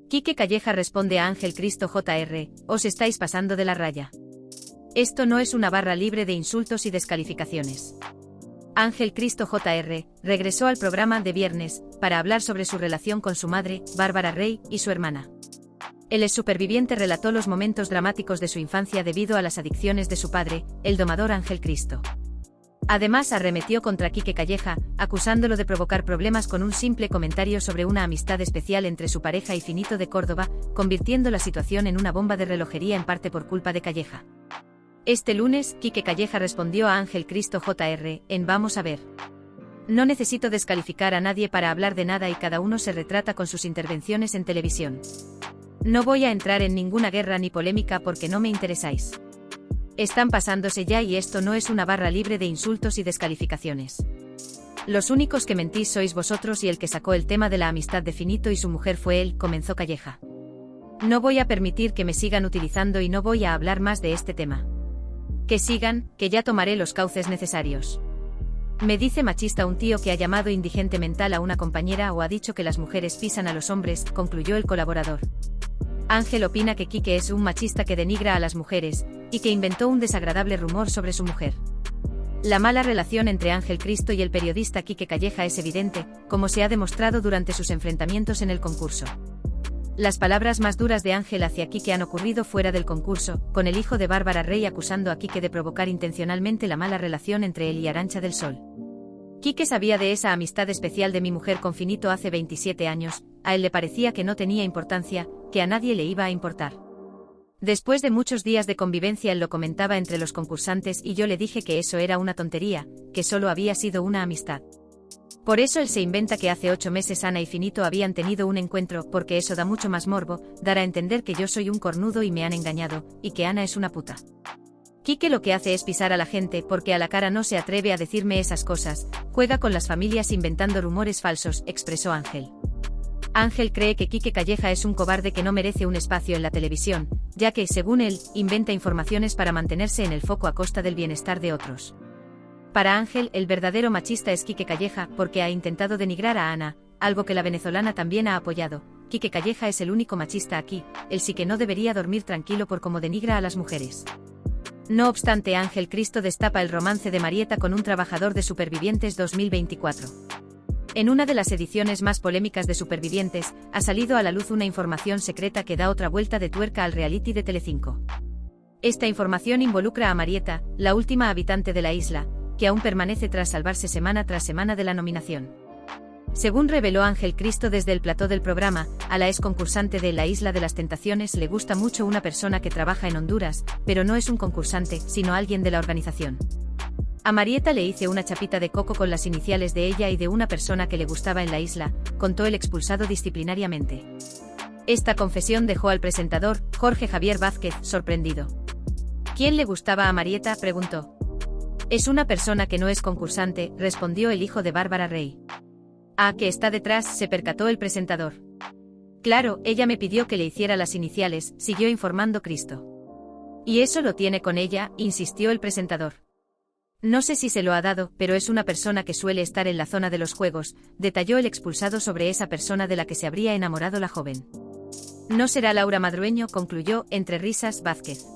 Quique Calleja responde a Ángel Cristo Jr., os estáis pasando de la raya. Esto no es una barra libre de insultos y descalificaciones. Ángel Cristo Jr. regresó al programa de viernes para hablar sobre su relación con su madre, Bárbara Rey, y su hermana. El exsuperviviente relató los momentos dramáticos de su infancia debido a las adicciones de su padre, el domador Ángel Cristo. Además arremetió contra Quique Calleja, acusándolo de provocar problemas con un simple comentario sobre una amistad especial entre su pareja y Finito de Córdoba, convirtiendo la situación en una bomba de relojería en parte por culpa de Calleja. Este lunes, Quique Calleja respondió a Ángel Cristo Jr. en Vamos a ver. No necesito descalificar a nadie para hablar de nada y cada uno se retrata con sus intervenciones en televisión. No voy a entrar en ninguna guerra ni polémica porque no me interesáis. Están pasándose ya y esto no es una barra libre de insultos y descalificaciones. Los únicos que mentís sois vosotros y el que sacó el tema de la amistad de Finito y su mujer fue él, comenzó Calleja. No voy a permitir que me sigan utilizando y no voy a hablar más de este tema. Que sigan, que ya tomaré los cauces necesarios. Me dice machista un tío que ha llamado indigente mental a una compañera o ha dicho que las mujeres pisan a los hombres, concluyó el colaborador. Ángel opina que Quique es un machista que denigra a las mujeres, y que inventó un desagradable rumor sobre su mujer. La mala relación entre Ángel Cristo y el periodista Quique Calleja es evidente, como se ha demostrado durante sus enfrentamientos en el concurso. Las palabras más duras de Ángel hacia Quique han ocurrido fuera del concurso, con el hijo de Bárbara Rey acusando a Quique de provocar intencionalmente la mala relación entre él y Arantxa del Sol. Quique sabía de esa amistad especial de mi mujer con Finito hace 27 años, a él le parecía que no tenía importancia, que a nadie le iba a importar. Después de muchos días de convivencia él lo comentaba entre los concursantes y yo le dije que eso era una tontería, que solo había sido una amistad. Por eso él se inventa que hace 8 meses Ana y Finito habían tenido un encuentro, porque eso da mucho más morbo, dar a entender que yo soy un cornudo y me han engañado, y que Ana es una puta. Quique lo que hace es pisar a la gente porque a la cara no se atreve a decirme esas cosas, juega con las familias inventando rumores falsos, expresó Ángel. Ángel cree que Quique Calleja es un cobarde que no merece un espacio en la televisión, ya que, según él, inventa informaciones para mantenerse en el foco a costa del bienestar de otros. Para Ángel, el verdadero machista es Quique Calleja porque ha intentado denigrar a Ana, algo que la venezolana también ha apoyado. Quique Calleja es el único machista aquí, él sí que no debería dormir tranquilo por cómo denigra a las mujeres. No obstante, Ángel Cristo destapa el romance de Marieta con un trabajador de Supervivientes 2024. En una de las ediciones más polémicas de Supervivientes, ha salido a la luz una información secreta que da otra vuelta de tuerca al reality de Telecinco. Esta información involucra a Marieta, la última habitante de la isla, que aún permanece tras salvarse semana tras semana de la nominación. Según reveló Ángel Cristo desde el plató del programa, a la ex concursante de La Isla de las Tentaciones le gusta mucho una persona que trabaja en Honduras, pero no es un concursante, sino alguien de la organización. A Marieta le hice una chapita de coco con las iniciales de ella y de una persona que le gustaba en la isla, contó el expulsado disciplinariamente. Esta confesión dejó al presentador, Jorge Javier Vázquez, sorprendido. ¿Quién le gustaba a Marieta?, preguntó. Es una persona que no es concursante, respondió el hijo de Bárbara Rey. ¿A qué está detrás?, se percató el presentador. Claro, ella me pidió que le hiciera las iniciales, siguió informando Cristo. ¿Y eso lo tiene con ella?, insistió el presentador. No sé si se lo ha dado, pero es una persona que suele estar en la zona de los juegos, detalló el expulsado sobre esa persona de la que se habría enamorado la joven. No será Laura Madrueño, concluyó, entre risas, Vázquez.